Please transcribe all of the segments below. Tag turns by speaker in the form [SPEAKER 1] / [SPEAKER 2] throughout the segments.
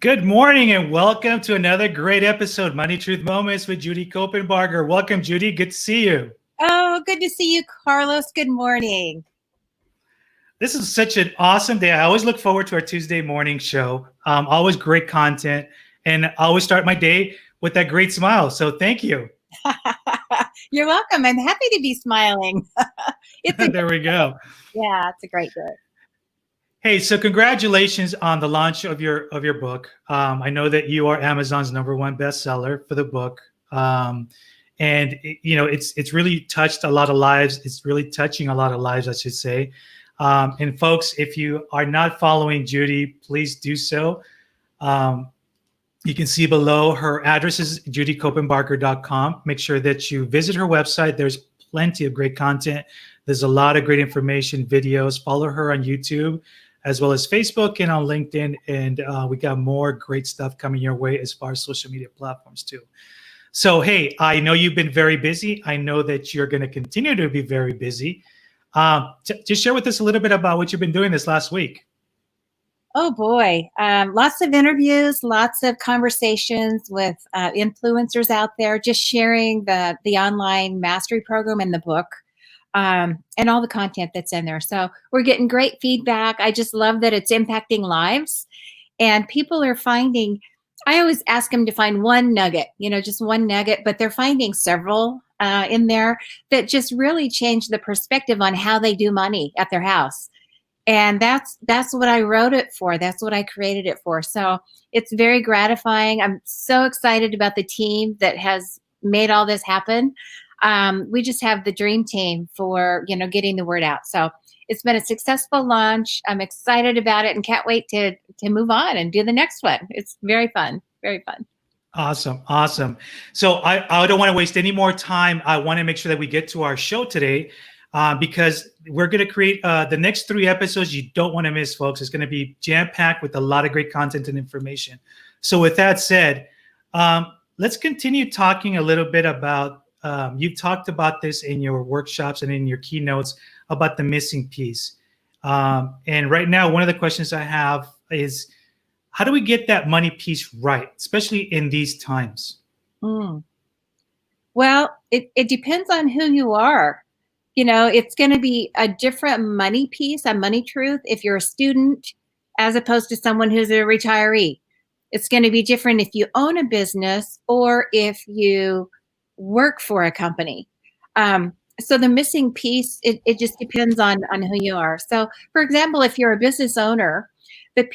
[SPEAKER 1] Good morning and welcome to another great episode, Money Truth Moments with Judy Copenbarger. Welcome, Judy. Good to see you.
[SPEAKER 2] Oh, good to see you, Carlos. Good morning.
[SPEAKER 1] This is such an awesome day. I always look forward to our Tuesday morning show. Always great content, and I always start my day with that great smile. So thank you.
[SPEAKER 2] You're welcome. I'm happy to be smiling.
[SPEAKER 1] There we go.
[SPEAKER 2] Yeah, it's a great day.
[SPEAKER 1] Hey, so congratulations on the launch of your book. I know that you are Amazon's #1 bestseller for the book, and it's really touched a lot of lives. It's really touching a lot of lives, I should say. And folks, if you are not following Judy, please do so. You can see below her address is judycopenbarger.com. Make sure that you visit her website. There's plenty of great content. There's a lot of great information, videos. Follow her on YouTube, as well as Facebook and on LinkedIn. And we got more great stuff coming your way as far as social media platforms too. So, hey, I know you've been very busy. I know that you're going to continue to be very busy. Just share with us a little bit about what you've been doing this last week.
[SPEAKER 2] Oh boy, lots of interviews, lots of conversations with influencers out there, just sharing the online mastery program and the book. And all the content that's in there. So we're getting great feedback. I just love that it's impacting lives, and people are finding, I always ask them to find one nugget, just one nugget, but they're finding several in there that just really change the perspective on how they do money at their house. And that's what I wrote it for. That's what I created it for. So it's very gratifying. I'm so excited about the team that has made all this happen. We just have the dream team for, getting the word out. So it's been a successful launch. I'm excited about it and can't wait to move on and do the next one. It's very fun, very fun.
[SPEAKER 1] Awesome. So I don't want to waste any more time. I want to make sure that we get to our show today because we're going to create the next 3 episodes you don't want to miss, folks. It's going to be jam-packed with a lot of great content and information. So with that said, let's continue talking a little bit about you've talked about this in your workshops and in your keynotes about the missing piece. And right now, one of the questions I have is, how do we get that money piece right, especially in these times?
[SPEAKER 2] Well, it depends on who you are. It's going to be a different money piece, a money truth, if you're a student as opposed to someone who's a retiree. It's going to be different if you own a business or if you work for a company. So the missing piece, it just depends on who you are. So for example, if you're a business owner, the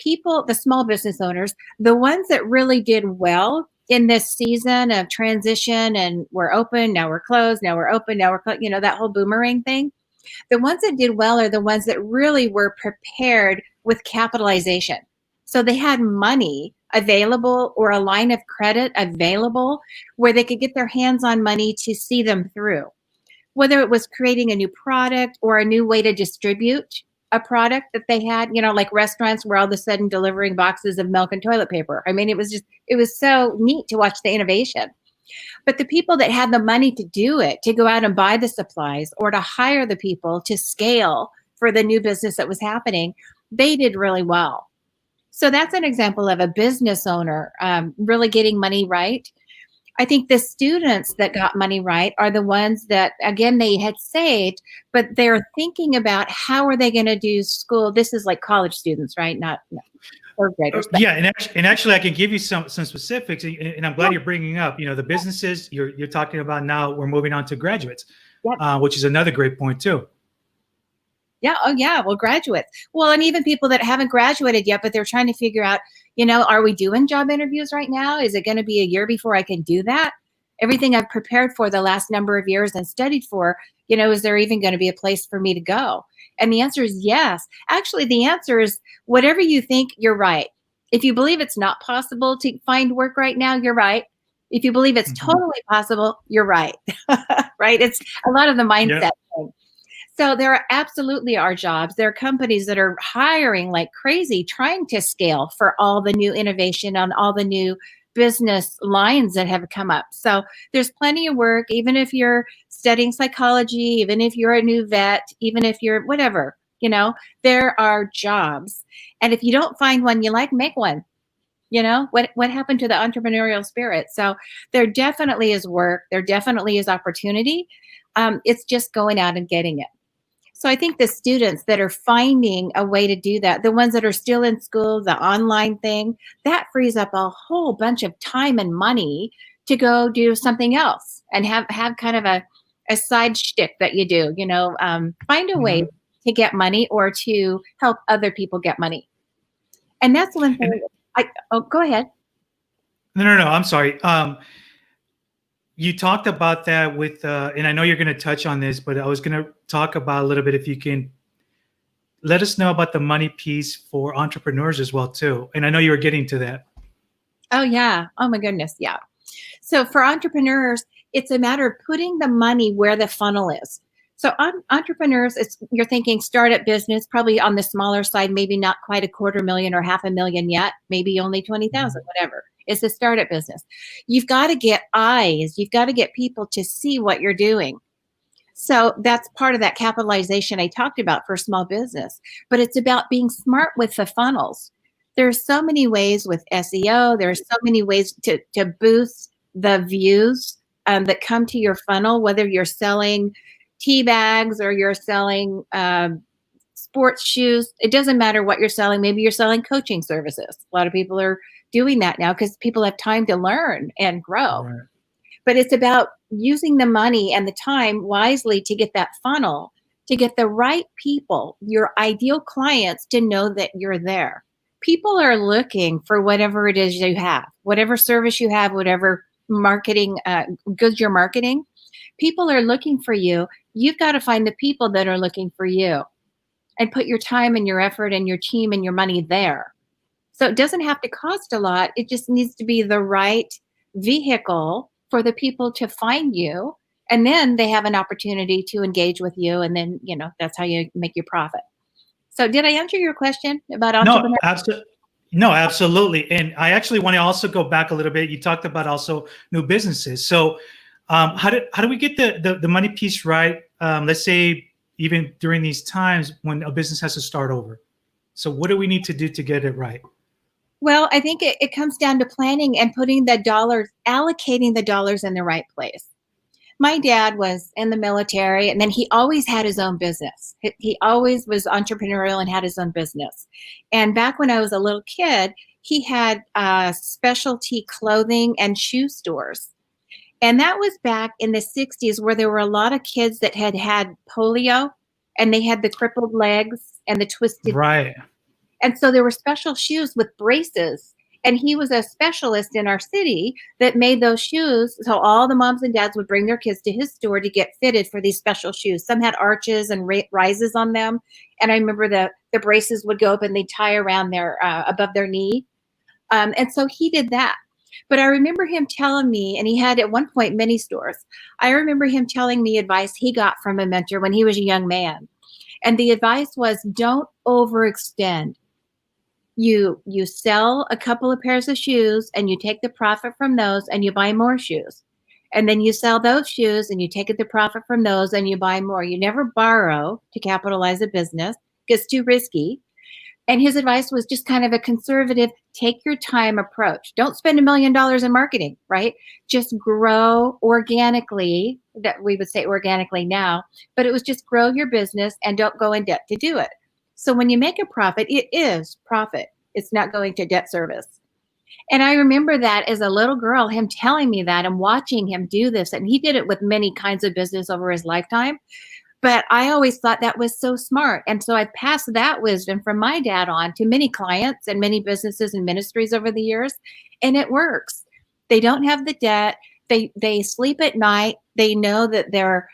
[SPEAKER 2] small business owners, the ones that really did well in this season of transition, and we're open, now we're closed, now we're open, now we're closed, that whole boomerang thing. The ones that did well are the ones that really were prepared with capitalization. So they had money available or a line of credit available where they could get their hands on money to see them through. Whether it was creating a new product or a new way to distribute a product that they had, like restaurants were all of a sudden delivering boxes of milk and toilet paper. I mean, it was so neat to watch the innovation. But the people that had the money to do it, to go out and buy the supplies or to hire the people to scale for the new business that was happening, they did really well. So that's an example of a business owner really getting money right. I think the students that got money right are the ones that, again, they had saved, but they're thinking about how are they going to do school. This is like college students, right? Not third graders.
[SPEAKER 1] Yeah, and actually, I can give you some specifics, and I'm glad you're bringing up. The businesses you're talking about now. We're moving on to graduates, which is another great point too.
[SPEAKER 2] Yeah. Oh, yeah. Well, graduates. Well, and even people that haven't graduated yet, but they're trying to figure out, are we doing job interviews right now? Is it going to be a year before I can do that? Everything I've prepared for the last number of years and studied for, is there even going to be a place for me to go? And the answer is yes. Actually, the answer is whatever you think, you're right. If you believe it's not possible to find work right now, you're right. If you believe it's totally possible, you're right. Right? It's a lot of the mindset thing. So there absolutely are jobs. There are companies that are hiring like crazy, trying to scale for all the new innovation on all the new business lines that have come up. So there's plenty of work, even if you're studying psychology, even if you're a new vet, even if you're whatever, there are jobs. And if you don't find one you like, make one. What happened to the entrepreneurial spirit? So there definitely is work. There definitely is opportunity. It's just going out and getting it. So I think the students that are finding a way to do that, the ones that are still in school, the online thing, that frees up a whole bunch of time and money to go do something else and have kind of a side shtick that you do, find a way
[SPEAKER 1] Mhm.
[SPEAKER 2] to get money or to help other people get money. And that's one
[SPEAKER 1] And
[SPEAKER 2] thing. Go ahead.
[SPEAKER 1] no, I'm sorry. You talked about that with, and I know you're going to touch on this, but I was going to talk about a little bit if you can let us know about the money piece for entrepreneurs as well too. And I know you were getting to that.
[SPEAKER 2] Oh yeah. Oh my goodness. Yeah. So for entrepreneurs, it's a matter of putting the money where the funnel is. So entrepreneurs, you're thinking startup business, probably on the smaller side, maybe not quite 250,000 or 500,000 yet, maybe only 20,000,
[SPEAKER 1] Mhm.
[SPEAKER 2] whatever. It's a startup business. You've got to get eyes. You've got to get people to see what you're doing. So that's part of that capitalization I talked about for small business. But it's about being smart with the funnels. There's so many ways with SEO. There's so many ways to boost the views that come to your funnel, whether you're selling tea bags or you're selling sports shoes. It doesn't matter what you're selling. Maybe you're selling coaching services. A lot of people are doing that now because people have time to learn and grow.
[SPEAKER 1] Right.
[SPEAKER 2] But it's about using the money and the time wisely to get that funnel, to get the right people, your ideal clients, to know that you're there. People are looking for whatever it is you have, whatever service you have, whatever marketing goods you're marketing. People are looking for you. You've got to find the people that are looking for you and put your time and your effort and your team and your money there. So it doesn't have to cost a lot. It just needs to be the right vehicle for the people to find you. And then they have an opportunity to engage with you. And then, that's how you make your profit. So did I answer your question about
[SPEAKER 1] No,
[SPEAKER 2] entrepreneur?
[SPEAKER 1] absolutely. No, absolutely. And I actually want to also go back a little bit. You talked about also new businesses. So how do we get the money piece right? Let's say even during these times when a business has to start over. So what do we need to do to get it right?
[SPEAKER 2] Well, I think it comes down to planning and putting the dollars, allocating the dollars in the right place. My dad was in the military, and then he always had his own business. He always was entrepreneurial and had his own business. And back when I was a little kid, he had specialty clothing and shoe stores. And that was back in the 60s, where there were a lot of kids that had polio, and they had the crippled legs and the twisted.
[SPEAKER 1] Right.
[SPEAKER 2] And so there were special shoes with braces. And he was a specialist in our city that made those shoes. So all the moms and dads would bring their kids to his store to get fitted for these special shoes. Some had arches and rises on them. And I remember the braces would go up and they'd tie around their above their knee. And so he did that. But I remember him telling me, and he had at one point many stores. I remember him telling me advice he got from a mentor when he was a young man. And the advice was, don't overextend. You sell a couple of pairs of shoes and you take the profit from those and you buy more shoes. And then you sell those shoes and you take the profit from those and you buy more. You never borrow to capitalize a business because it's too risky. And his advice was just kind of a conservative, take your time approach. Don't spend $1 million in marketing, right? Just grow organically, that we would say organically now, but it was just grow your business and don't go in debt to do it. So when you make a profit, it is profit. It's not going to debt service. And I remember that as a little girl, him telling me that and watching him do this. And he did it with many kinds of business over his lifetime. But I always thought that was so smart. And so I've passed that wisdom from my dad on to many clients and many businesses and ministries over the years. And it works. They don't have the debt. They sleep at night. They know that their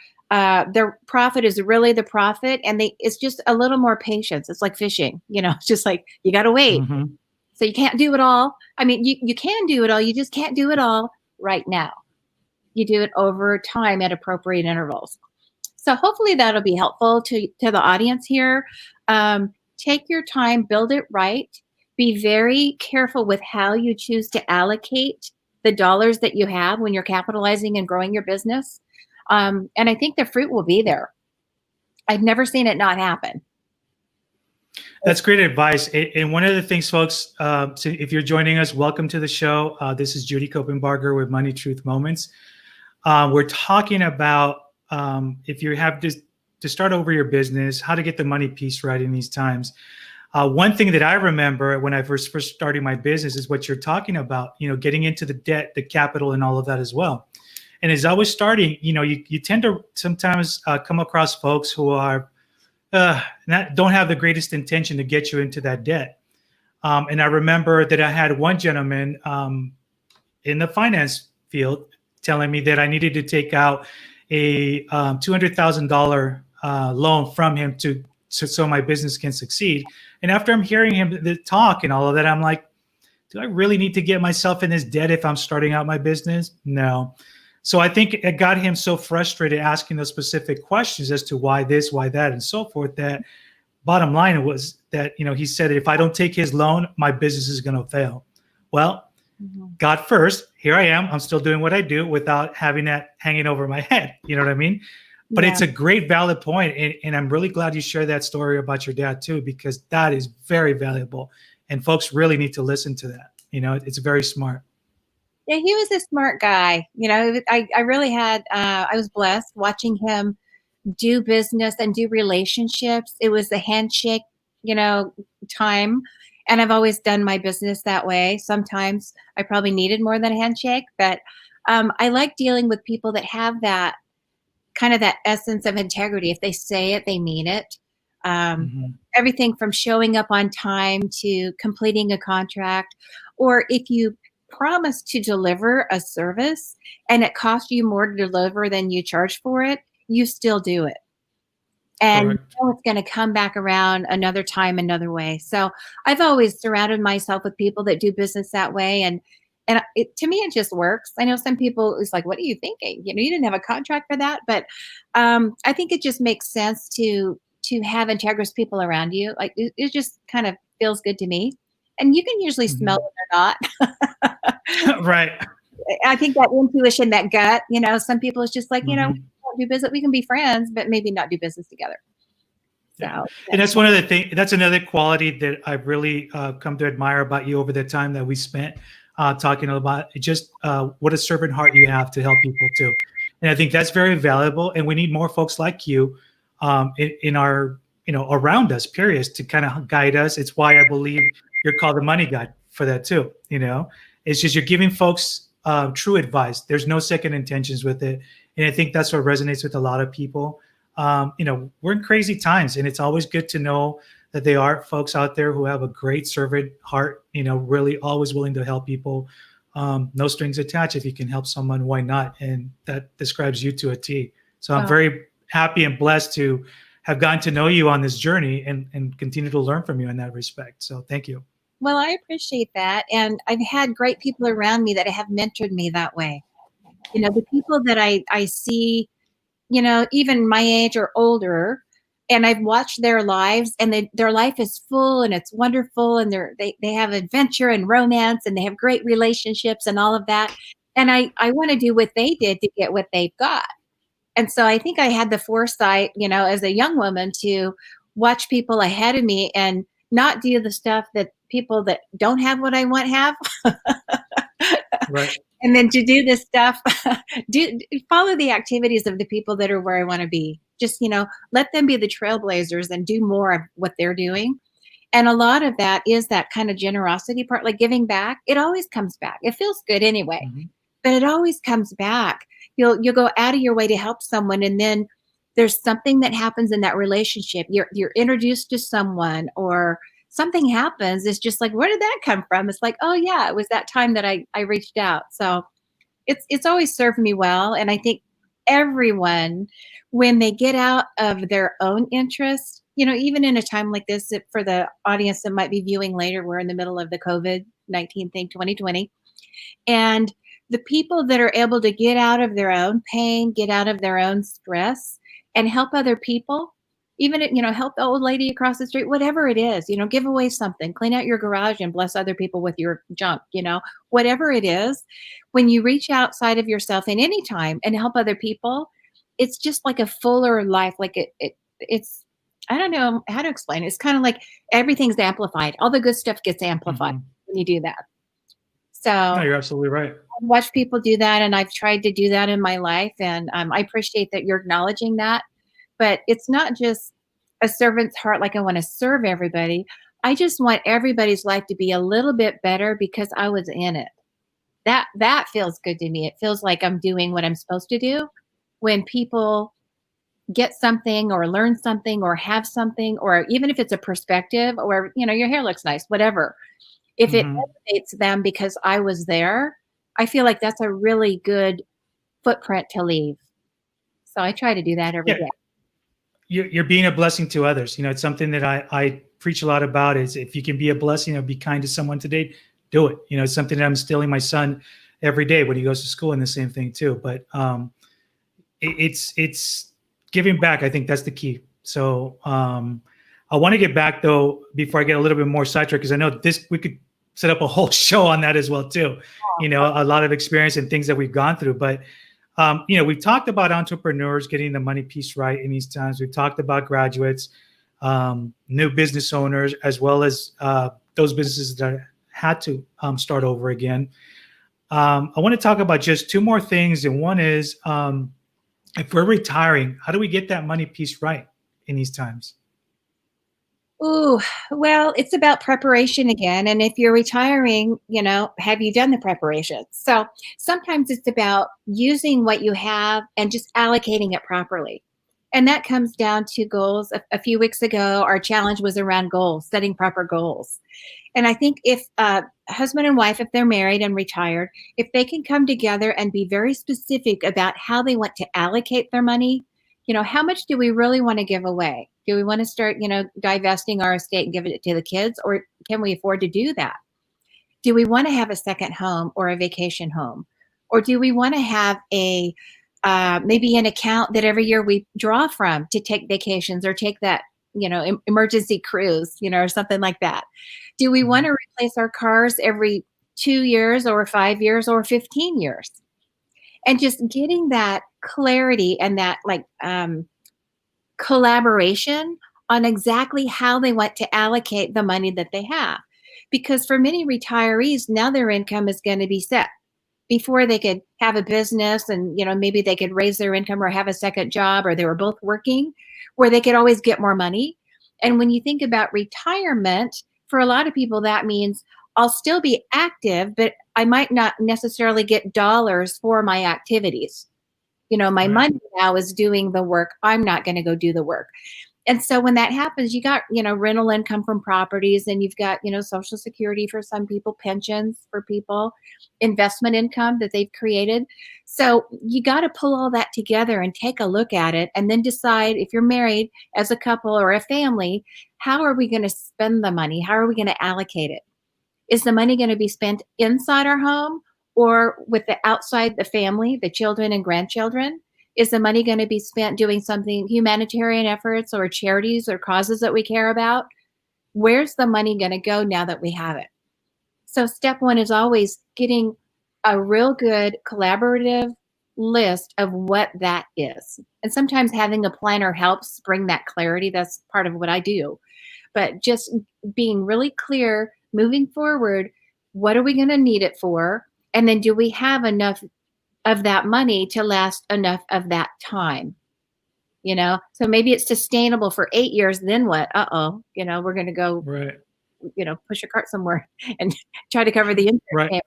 [SPEAKER 2] profit is really the profit. And it's just a little more patience. It's like fishing, it's just like you got to wait.
[SPEAKER 1] Mm-hmm.
[SPEAKER 2] So you can't do it all. I mean, you can do it all. You just can't do it all right now. You do it over time at appropriate intervals. So hopefully that'll be helpful to the audience here. Take your time, build it right. Be very careful with how you choose to allocate the dollars that you have when you're capitalizing and growing your business. And I think the fruit will be there. I've never seen it not happen.
[SPEAKER 1] That's great advice. And one of the things, folks, so if you're joining us, welcome to the show. This is Judy Copenbarger with Money Truth Moments. We're talking about if you have to start over your business, how to get the money piece right in these times. One thing that I remember when I first started my business is what you're talking about, getting into the debt, the capital, and all of that as well. And as I was starting, you tend to sometimes come across folks who are don't have the greatest intention to get you into that debt. And I remember that I had one gentleman in the finance field telling me that I needed to take out a $200,000 loan from him so my business can succeed. And after I'm hearing him talk and all of that, I'm like, do I really need to get myself in this debt if I'm starting out my business? No. So I think it got him so frustrated asking those specific questions as to why this, why that, and so forth, that bottom line was that, he said, if I don't take his loan, my business is going to fail. Well, God first, here I am. I'm still doing what I do without having that hanging over my head. You know what I mean? But it's a great, valid point. And I'm really glad you shared that story about your dad too, because that is very valuable. And folks really need to listen to that. It's very smart.
[SPEAKER 2] Yeah, he was a smart guy. I really had, I was blessed watching him do business and do relationships. It was the handshake, time. And I've always done my business that way. Sometimes I probably needed more than a handshake, but I like dealing with people that have that kind of that essence of integrity. If they say it, they mean it. Everything from showing up on time to completing a contract, or if you promise to deliver a service and it costs you more to deliver than you charge for it, you still do it. And it's going to come back around another time, another way. So I've always surrounded myself with people that do business that way. And to me, it just works. I know some people, it's like, what are you thinking? You didn't have a contract for that. But I think it just makes sense to have integrous people around you. Like it just kind of feels good to me. And you can usually smell it or not.
[SPEAKER 1] Right.
[SPEAKER 2] I think that intuition, that gut, some people it's just like, we won't do business. We can be friends, but maybe not do business together. So,
[SPEAKER 1] and that's one of the things, that's another quality that I've really come to admire about you over the time that we spent talking about just what a servant heart you have to help people too. And I think that's very valuable. And we need more folks like you in our, around us, periods, to kind of guide us. It's why I believe you're called the money guide for that too. It's just, you're giving folks true advice. There's no second intentions with it. And I think that's what resonates with a lot of people. We're in crazy times, and it's always good to know that there are folks out there who have a great servant heart, really always willing to help people. No strings attached. If you can help someone, why not? And that describes you to a T. So I'm very happy and blessed to have gotten to know you on this journey and continue to learn from you in that respect. So thank you.
[SPEAKER 2] Well, I appreciate that. And I've had great people around me that have mentored me that way. The people that I see, even my age or older, and I've watched their lives, and their life is full and it's wonderful, and they have adventure and romance, and they have great relationships and all of that. And I want to do what they did to get what they've got. And so I think I had the foresight, as a young woman, to watch people ahead of me and not do the stuff that people that don't have what I want have.
[SPEAKER 1] Right.
[SPEAKER 2] And then to do this stuff, follow the activities of the people that are where I want to be. Just, let them be the trailblazers and do more of what they're doing. And a lot of that is that kind of generosity part, like giving back. It always comes back. It feels good anyway, but it always comes back. You'll go out of your way to help someone, and then there's something that happens in that relationship. You're introduced to someone, or something happens. It's just like, where did that come from? It's like, oh yeah, it was that time that I reached out. So it's always served me well. And I think everyone, when they get out of their own interest, even in a time like this, for the audience that might be viewing later, we're in the middle of the COVID-19 thing, 2020. And the people that are able to get out of their own pain, get out of their own stress, and help other people, even, help the old lady across the street, whatever it is, give away something, clean out your garage and bless other people with your junk, whatever it is, when you reach outside of yourself in any time and help other people, it's just like a fuller life. Like it's I don't know how to explain it. It's kind of like everything's amplified. All the good stuff gets amplified
[SPEAKER 1] Mhm.
[SPEAKER 2] when you do that. So
[SPEAKER 1] No,
[SPEAKER 2] I've
[SPEAKER 1] you're absolutely right.
[SPEAKER 2] watched people do that, and I've tried to do that in my life. And I appreciate that you're acknowledging that. But it's not just a servant's heart, like I want to serve everybody. I just want everybody's life to be a little bit better because I was in it. That feels good to me. It feels like I'm doing what I'm supposed to do when people get something or learn something or have something, or even if it's a perspective, or your hair looks nice, whatever. If it
[SPEAKER 1] Mhm.
[SPEAKER 2] elevates them because I was there, I feel like that's a really good footprint to leave. So I try to do that every
[SPEAKER 1] Yeah,
[SPEAKER 2] day.
[SPEAKER 1] you're being a blessing to others. It's something that I preach a lot about is if you can be a blessing or be kind to someone today, do it. It's something that I'm instilling my son every day when he goes to school, and the same thing too. But it's giving back. I think that's the key. So I want to get back though before I get a little bit more sidetracked, because I know this we could set up a whole show on that as well too. A lot of experience and things that we've gone through. But we've talked about entrepreneurs getting the money piece right in these times. We've talked about graduates, new business owners, as well as those businesses that had to start over again. I want to talk about just two more things, and one is if we're retiring, how do we get that money piece right in these times?
[SPEAKER 2] Ooh, well, it's about preparation again. And if you're retiring, have you done the preparation? So sometimes it's about using what you have and just allocating it properly. And that comes down to goals. A few weeks ago, our challenge was around goals, setting proper goals. And I think if husband and wife, if they're married and retired, if they can come together and be very specific about how they want to allocate their money, how much do we really want to give away? Do we want to start, divesting our estate and giving it to the kids, or can we afford to do that? Do we want to have a second home or a vacation home? Or do we want to have maybe an account that every year we draw from to take vacations or take that, emergency cruise, or something like that? Do we want
[SPEAKER 1] Mhm.
[SPEAKER 2] to replace our cars every 2 years or 5 years or 15 years? And just getting that clarity and that collaboration on exactly how they want to allocate the money that they have. Because for many retirees, now their income is going to be set. Before they could have a business and maybe they could raise their income or have a second job, or they were both working where they could always get more money. And when you think about retirement, for a lot of people that means I'll still be active, but I might not necessarily get dollars for my activities. My
[SPEAKER 1] Right.
[SPEAKER 2] money now is doing the work. I'm not going to go do the work. And so when that happens, you got, rental income from properties, and you've got, social security for some people, pensions for people, investment income that they've created. So you got to pull all that together and take a look at it, and then decide, if you're married as a couple or a family, how are we going to spend the money? How are we going to allocate it? Is the money going to be spent inside our home or with the outside the family, the children and grandchildren? Is the money going to be spent doing something, humanitarian efforts or charities or causes that we care about? Where's the money going to go now that we have it? So step one is always getting a real good collaborative list of what that is. And sometimes having a planner helps bring that clarity. That's part of what I do. But just being really clear moving forward, what are we going to need it for? And then do we have enough of that money to last enough of that time? So maybe it's sustainable for 8 years. Then what? We're going to go,
[SPEAKER 1] Right.
[SPEAKER 2] push a cart somewhere and try to cover the insurance
[SPEAKER 1] Right.
[SPEAKER 2] payment.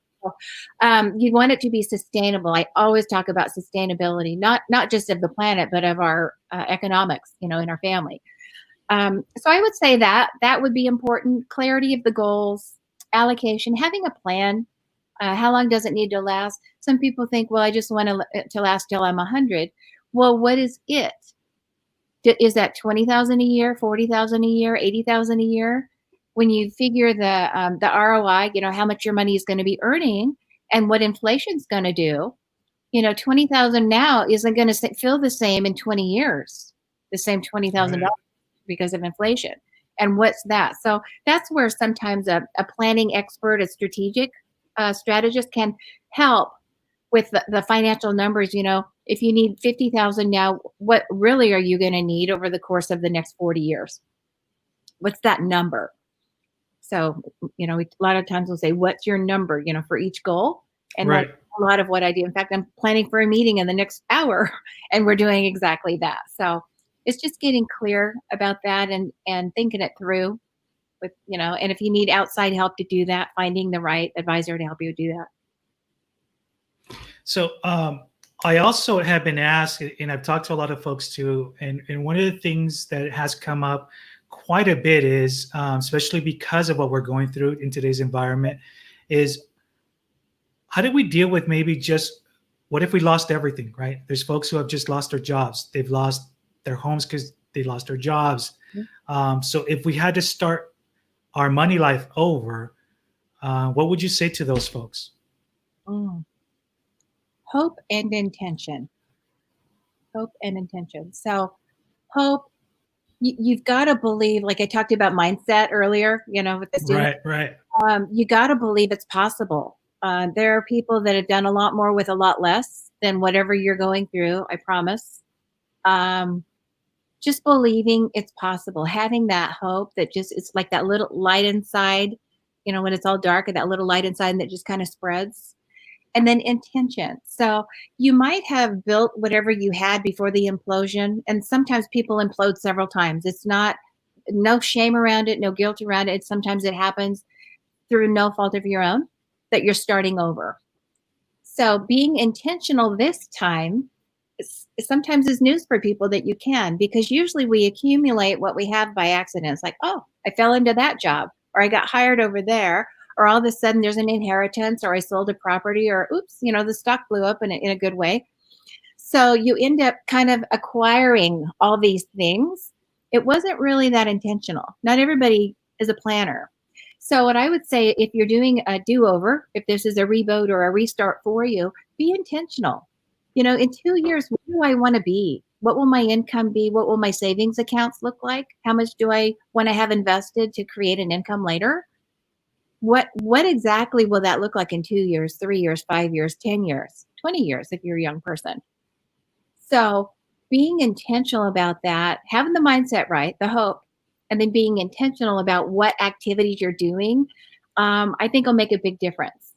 [SPEAKER 2] So, you want it to be sustainable. I always talk about sustainability, not just of the planet, but of our economics, in our family. So I would say that would be important. Clarity of the goals, allocation, having a plan. How long does it need to last? Some people think, well, I just want it to last till I'm 100. Well, what is it? Is that 20,000 a year, 40,000 a year, 80,000 a year? When you figure the ROI, how much your money is going to be earning and what inflation's going to do, 20,000 now isn't going to feel the same in 20 years, the same $20,000
[SPEAKER 1] Right.
[SPEAKER 2] because of inflation. And what's that? So that's where sometimes a planning expert, a strategic strategist can help with the financial numbers. If you need 50,000 now, what really are you going to need over the course of the next 40 years? What's that number? So, a lot of times we'll say, what's your number, for each goal? And that's
[SPEAKER 1] Right.
[SPEAKER 2] a lot of what I do. In fact, I'm planning for a meeting in the next hour and we're doing exactly that. So it's just getting clear about that and thinking it through with, and if you need outside help to do that, finding the right advisor to help you do that.
[SPEAKER 1] So I also have been asked, and I've talked to a lot of folks too, and one of the things that has come up quite a bit is, especially because of what we're going through in today's environment, is how do we deal with maybe just what if we lost everything, right? There's folks who have just lost their jobs. They've lost their homes because they lost their jobs. So if we had to start our money life over, what would you say to those folks?
[SPEAKER 2] Hope and intention. Hope and intention. So hope, you've got to believe, like I talked about mindset earlier, with the students.
[SPEAKER 1] Right.
[SPEAKER 2] You got to believe it's possible. There are people that have done a lot more with a lot less than whatever you're going through, I promise. Just believing it's possible, having that hope that just, it's like that little light inside, when it's all dark, and that little light inside that just kind of spreads. And then intention. So you might have built whatever you had before the implosion. And sometimes people implode several times. It's not, no shame around it, no guilt around it. Sometimes it happens through no fault of your own that you're starting over. So being intentional this time sometimes is news for people that you can, because usually we accumulate what we have by accident. It's like, oh, I fell into that job, or I got hired over there, or all of a sudden there's an inheritance, or I sold a property, or oops, the stock blew up in a good way. So you end up kind of acquiring all these things. It wasn't really that intentional. Not everybody is a planner. So what I would say, if you're doing a do-over, if this is a reboot or a restart for you, be intentional. In 2 years, where do I want to be? What will my income be? What will my savings accounts look like? How much do I want to have invested to create an income later? What exactly will that look like in 2 years, 3 years, 5 years, 10 years, 20 years if you're a young person? So being intentional about that, having the mindset right, the hope, and then being intentional about what activities you're doing, I think will make a big difference.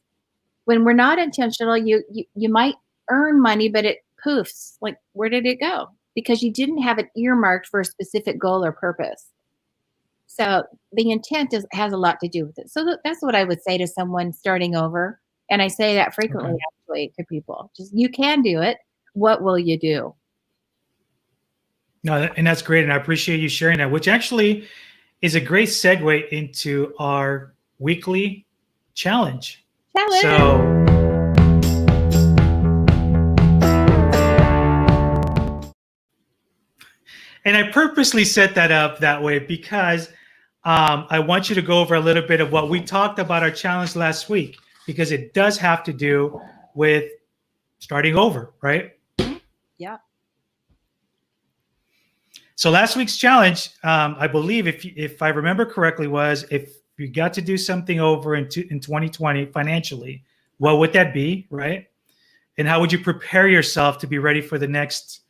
[SPEAKER 2] When we're not intentional, you might earn money, but it poofs. Like, where did it go? Because you didn't have it earmarked for a specific goal or purpose. So the intent has a lot to do with it. So that's what I would say to someone starting over. And I say that frequently, actually, to people. Just, you can do it. What will you do?
[SPEAKER 1] No, and that's great. And I appreciate you sharing that, which actually is a great segue into our weekly challenge. So and I purposely set that up that way because I want you to go over a little bit of what we talked about our challenge last week, because it does have to do with starting over, right?
[SPEAKER 2] Yeah.
[SPEAKER 1] So last week's challenge, I believe, if I remember correctly, was if you got to do something over in 2020 financially, what would that be, right? And how would you prepare yourself to be ready for the next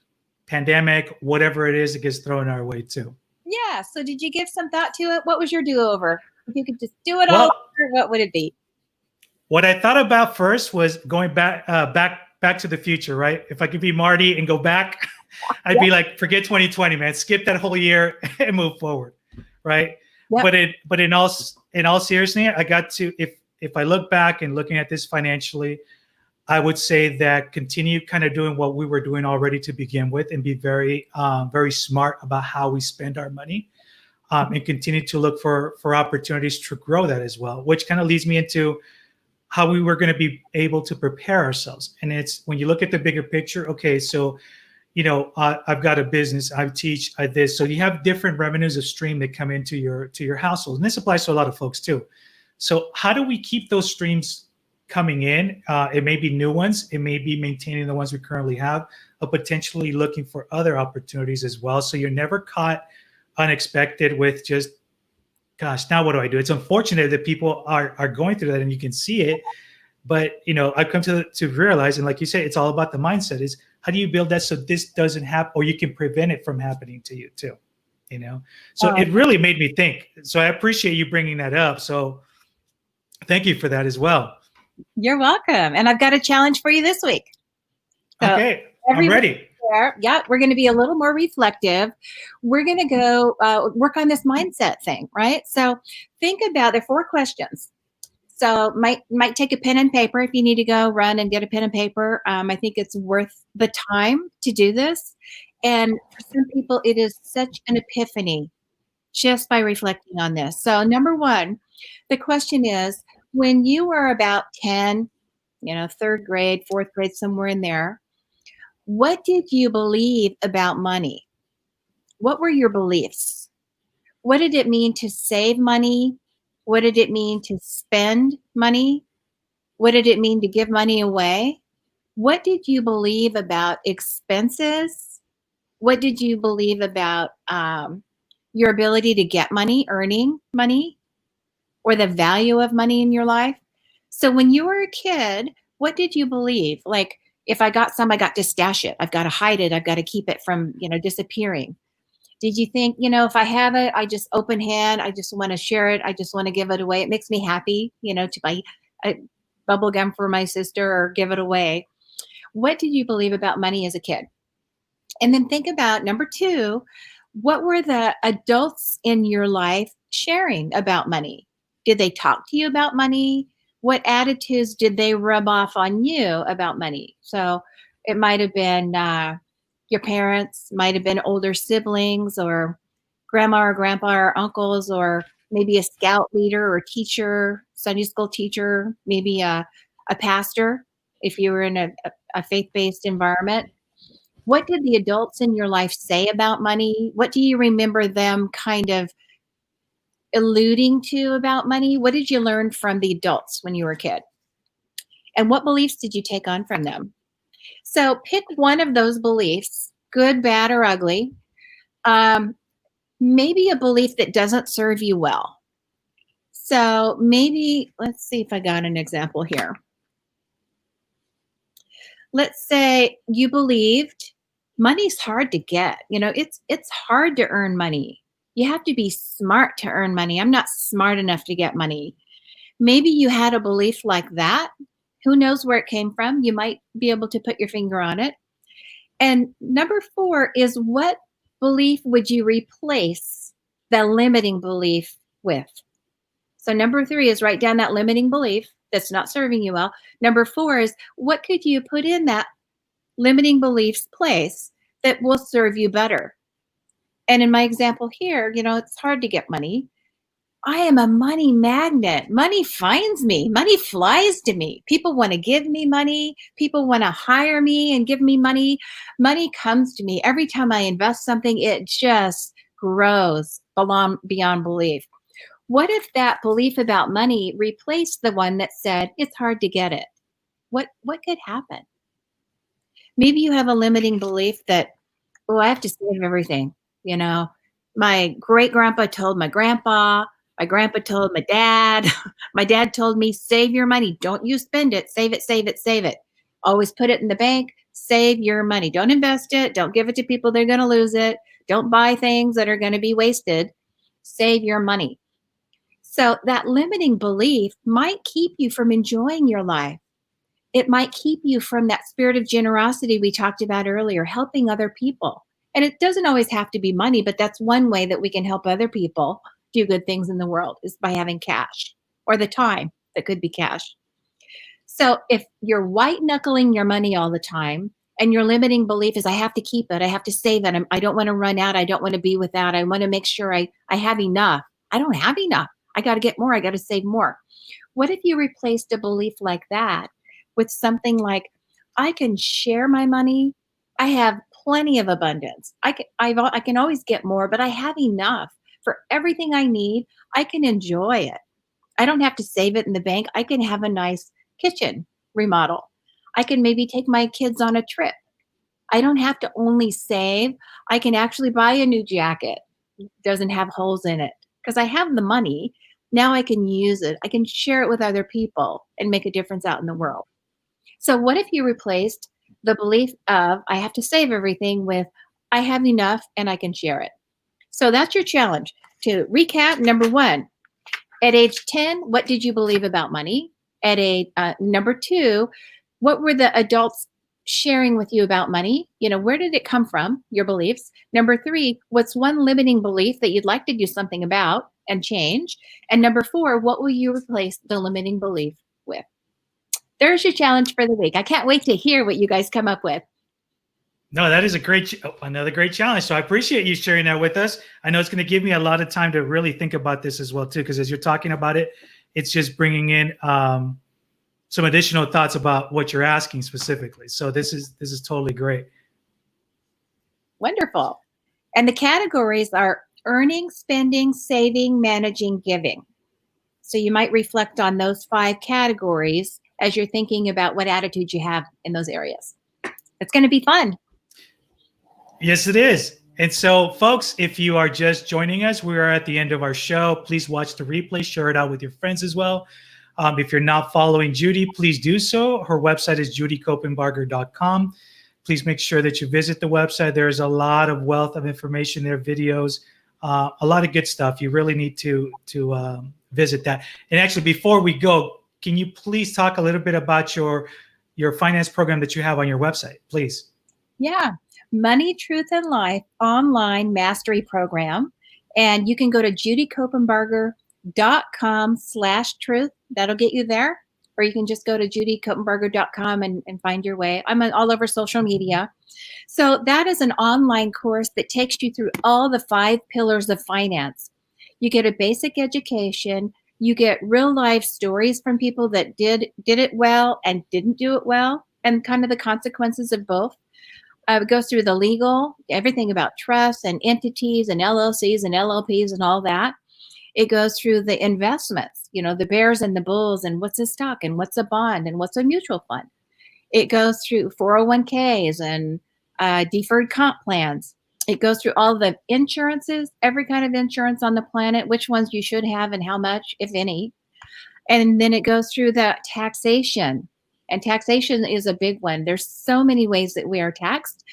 [SPEAKER 1] pandemic, whatever it is that gets thrown our way too?
[SPEAKER 2] Yeah. So did you give some thought to it? What was your do-over? If you could just do it all over, what would it be?
[SPEAKER 1] What I thought about first was going back to the future, right? If I could be Marty and go back, I'd be like, forget 2020, man. Skip that whole year and move forward, right? Yep. But in all seriousness, I got to, if I look back and looking at this financially, I would say that continue kind of doing what we were doing already to begin with, and be very smart about how we spend our money, and continue to look for opportunities to grow that as well, which kind of leads me into how we were going to be able to prepare ourselves. And it's when you look at the bigger picture, okay, so, I've got a business, I teach, I this. So you have different revenues of stream that come into your household. And this applies to a lot of folks too. So how do we keep those streams coming in? It may be new ones. It may be maintaining the ones we currently have, but potentially looking for other opportunities as well. So you're never caught unexpected with just, gosh, now what do I do? It's unfortunate that people are going through that, and you can see it. But I've come to realize, and like you say, it's all about the mindset. Is How do you build that so this doesn't happen, or you can prevent it from happening to you too? You know, so
[SPEAKER 2] Oh,
[SPEAKER 1] it really made me think. So I appreciate you bringing that up. So thank you for that as well.
[SPEAKER 2] you're welcome. And I've got a challenge for you this week. So
[SPEAKER 1] Okay, I'm
[SPEAKER 2] everybody
[SPEAKER 1] ready.
[SPEAKER 2] there, yeah, we're going to be a little more reflective. We're going to go work on this mindset thing, right? So think about, there are 4 questions. So might take a pen and paper if you need to go run and get a pen and paper. I think it's worth the time to do this. And for some people, it is such an epiphany just by reflecting on this. So number 1, the question is, when you were about 10, 3rd grade, 4th grade, somewhere in there, what did you believe about money? What were your beliefs? What did it mean to save money? What did it mean to spend money? What did it mean to give money away? What did you believe about expenses? What did you believe about your ability to get money, earning money, or the value of money in your life? So when you were a kid, what did you believe? Like, if I got some, I got to stash it. I've got to hide it. I've got to keep it from, disappearing. Did you think, if I have it, I just open hand, I just want to share it. I just want to give it away. It makes me happy, to buy a bubble gum for my sister or give it away. What did you believe about money as a kid? And then think about number 2, what were the adults in your life sharing about money? Did they talk to you about money? What attitudes did they rub off on you about money? So it might have been your parents, might have been older siblings, or grandma or grandpa or uncles, or maybe a scout leader or teacher, Sunday school teacher, maybe a pastor if you were in a faith-based environment. What did the adults in your life say about money? What do you remember them kind of alluding to about money? What did you learn from the adults when you were a kid? And what beliefs did you take on from them? So pick one of those beliefs, good, bad, or ugly. Maybe a belief that doesn't serve you well. So maybe, let's see if I got an example here. Let's say you believed money's hard to get. It's hard to earn money. You have to be smart to earn money. I'm not smart enough to get money. Maybe you had a belief like that. Who knows where it came from? You might be able to put your finger on it. And number 4 is, what belief would you replace the limiting belief with? So number 3 is, write down that limiting belief that's not serving you well. Number 4 is, what could you put in that limiting beliefs place that will serve you better? And in my example here, it's hard to get money. I am a money magnet. Money finds me. Money flies to me. People want to give me money. People want to hire me and give me money. Money comes to me. Every time I invest something, it just grows beyond belief. What if that belief about money replaced the one that said it's hard to get it? What could happen? Maybe you have a limiting belief that, oh, I have to save everything. My great grandpa told my grandpa told my dad, my dad told me, save your money. Don't you spend it. Save it, save it, save it. Always put it in the bank. Save your money. Don't invest it. Don't give it to people. They're going to lose it. Don't buy things that are going to be wasted. Save your money. So that limiting belief might keep you from enjoying your life. It might keep you from that spirit of generosity we talked about earlier, helping other people. And it doesn't always have to be money, but that's one way that we can help other people do good things in the world, is by having cash, or the time that could be cash. So if you're white knuckling your money all the time, and your limiting belief is, I have to keep it, I have to save it, I don't want to run out, I don't want to be without, I want to make sure I have enough. I don't have enough. I got to get more. I got to save more. What if you replaced a belief like that with something like, I can share my money. I have plenty of abundance. I can always get more, but I have enough for everything I need. I can enjoy it. I don't have to save it in the bank. I can have a nice kitchen remodel. I can maybe take my kids on a trip. I don't have to only save. I can actually buy a new jacket. It doesn't have holes in it because I have the money. Now I can use it. I can share it with other people and make a difference out in the world. So what if you replaced the belief of I have to save everything with I have enough and I can share it. So that's your challenge. To recap, number one, at age 10, what did you believe about money? At number two, what were the adults sharing with you about money? Where did it come from, your beliefs? Number three, what's one limiting belief that you'd like to do something about and change? And number four, what will you replace the limiting belief with? There's your challenge for the week. I can't wait to hear what you guys come up with.
[SPEAKER 1] No, that is another great challenge. So I appreciate you sharing that with us. I know it's going to give me a lot of time to really think about this as well too, because as you're talking about it, it's just bringing in some additional thoughts about what you're asking specifically. So this is totally great.
[SPEAKER 2] Wonderful. And the categories are earning, spending, saving, managing, giving. So you might reflect on those 5 categories as you're thinking about what attitude you have in those areas. It's going to be fun.
[SPEAKER 1] Yes, it is. And so, folks, if you are just joining us, we are at the end of our show. Please watch the replay, share it out with your friends as well. If you're not following Judy, please do so. Her website is judycopenbarger.com. Please make sure that you visit the website. There's a lot of wealth of information there, videos, a lot of good stuff. You really need to visit that. And actually, before we go, can you please talk a little bit about your finance program that you have on your website, please?
[SPEAKER 2] Yeah. Money, Truth, and Life online mastery program. And you can go to judycopenbarger.com/truth. That'll get you there. Or you can just go to judycopenbarger.com and find your way. I'm all over social media. So that is an online course that takes you through all the 5 pillars of finance. You get a basic education. You get real life stories from people that did it well and didn't do it well, and kind of the consequences of both. It goes through the legal, everything about trusts and entities and LLCs and LLPs and all that. It goes through the investments, the bears and the bulls, and what's a stock and what's a bond and what's a mutual fund. It goes through 401ks and deferred comp plans. It goes through all the insurances, every kind of insurance on the planet, which ones you should have and how much, if any. And then it goes through the taxation. And taxation is a big one. There's so many ways that we are taxed.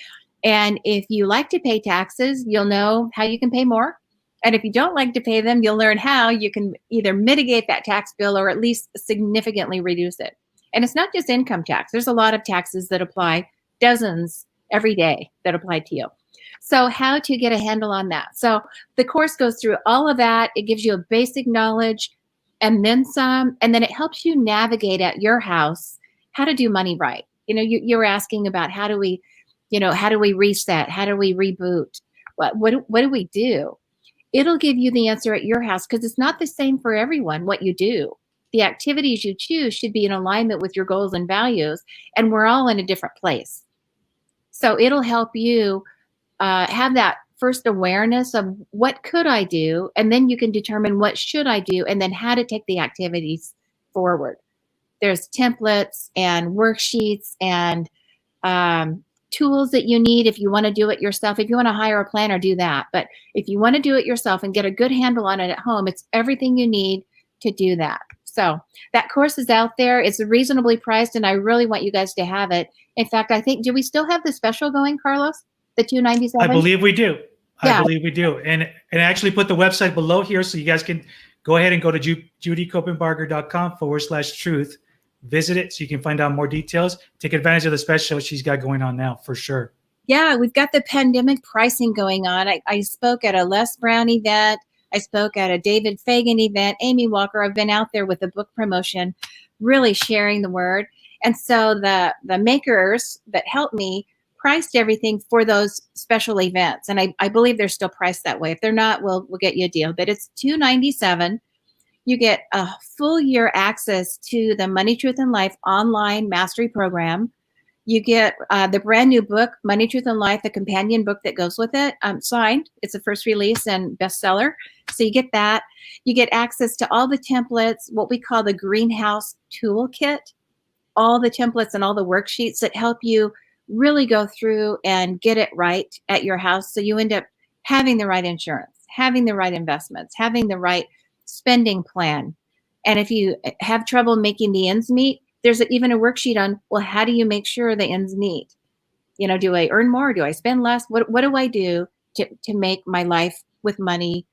[SPEAKER 2] And if you like to pay taxes, you'll know how you can pay more. And if you don't like to pay them, you'll learn how you can either mitigate that tax bill or at least significantly reduce it. And it's not just income tax. There's a lot of taxes that apply, dozens every day that apply to you. So how to get a handle on that. So the course goes through all of that. It gives you a basic knowledge and then some, and then it helps you navigate at your house how to do money right. You were asking about how do we reset? How do we reboot? What do we do? It'll give you the answer at your house because it's not the same for everyone what you do. The activities you choose should be in alignment with your goals and values, and we're all in a different place. So it'll help you have that first awareness of what could I do, and then you can determine what should I do, and then how to take the activities forward. There's templates and worksheets and tools that you need if you want to do it yourself. If you want to hire a planner, do that. But if you want to do it yourself and get a good handle on it at home, it's everything you need to do that. So that course is out there. It's reasonably priced, and I really want you guys to have it. In fact, I think, do we still have the special going, Carlos? The $297?
[SPEAKER 1] I believe we do.
[SPEAKER 2] Yeah.
[SPEAKER 1] I believe we do. And actually put the website below here so you guys can go ahead and go to judycopenbarger.com/truth. Visit it so you can find out more details. Take advantage of the special she's got going on now for sure.
[SPEAKER 2] Yeah, we've got the pandemic pricing going on. I spoke at a Les Brown event. I spoke at a David Fagan event, Amy Walker. I've been out there with a book promotion, really sharing the word. And so the makers that helped me priced everything for those special events. And I believe they're still priced that way. If they're not, we'll get you a deal. But it's $297. You get a full year access to the Money, Truth, and Life online mastery program. You get the brand new book, Money, Truth, and Life, the companion book that goes with it, signed. It's a first release and bestseller. So you get that. You get access to all the templates, what we call the Greenhouse Toolkit, all the templates and all the worksheets that help you really go through and get it right at your house. So you end up having the right insurance, having the right investments, having the right spending plan. And if you have trouble making the ends meet, there's even a worksheet on, well, how do you make sure the ends meet? Do I earn more? Do I spend less? What do I do to make my life with money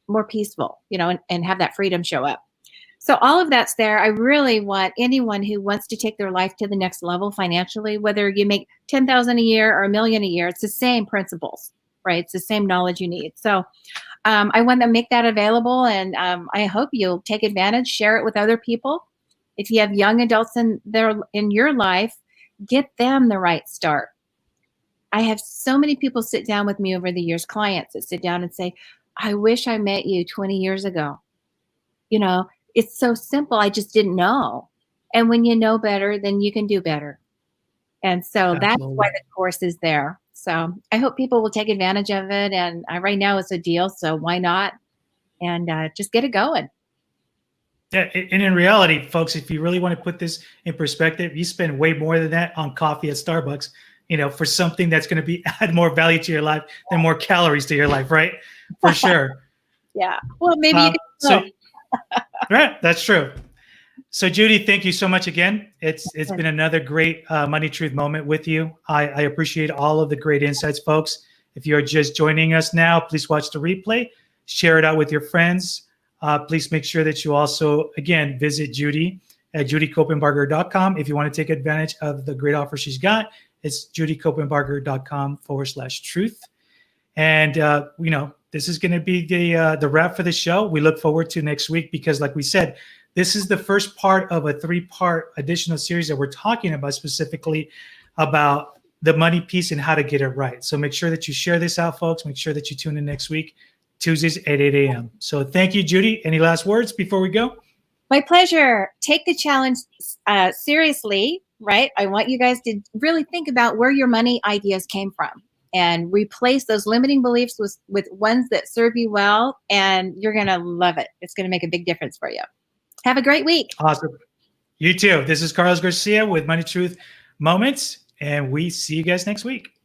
[SPEAKER 2] more peaceful, and have that freedom show up? So all of that's there. I really want anyone who wants to take their life to the next level financially, whether you make 10,000 a year or 1 million a year, it's the same principles, right? It's the same knowledge you need. So I want to make that available, and I hope you'll take advantage, share it with other people. If you have young adults in your life, get them the right start. I have so many people sit down with me over the years, clients that sit down and say, I wish I met you 20 years ago. It's so simple. I just didn't know. And when you know better, then you can do better. And so that's why the course is there. So I hope people will take advantage of it. And right now it's a deal, so why not? And just get it going.
[SPEAKER 1] Yeah, and in reality, folks, if you really want to put this in perspective, you spend way more than that on coffee at Starbucks, for something that's going to add more value to your life than more calories to your life, right? For sure.
[SPEAKER 2] Yeah. Well, maybe you can.
[SPEAKER 1] Right, that's true. So Judy, thank you so much again. It's been another great Money Truth moment with you. I appreciate all of the great insights, folks. If you're just joining us now, please watch the replay, share it out with your friends. Please make sure that you also, again, visit Judy at judycopenbarger.com. If you want to take advantage of the great offer she's got, it's judycopenbarger.com/truth. And, this is going to be the wrap for the show. We look forward to next week because, like we said, this is the first part of a 3-part additional series that we're talking about specifically about the money piece and how to get it right. So make sure that you share this out, folks. Make sure that you tune in next week, Tuesdays at 8 a.m. So thank you, Judy. Any last words before we go?
[SPEAKER 2] My pleasure. Take the challenge seriously, right? I want you guys to really think about where your money ideas came from and replace those limiting beliefs with ones that serve you well, and you're going to love it. It's going to make a big difference for you. Have a great week.
[SPEAKER 1] Awesome. You too. This is Carlos Garcia with Money Truth Moments, and we see you guys next week.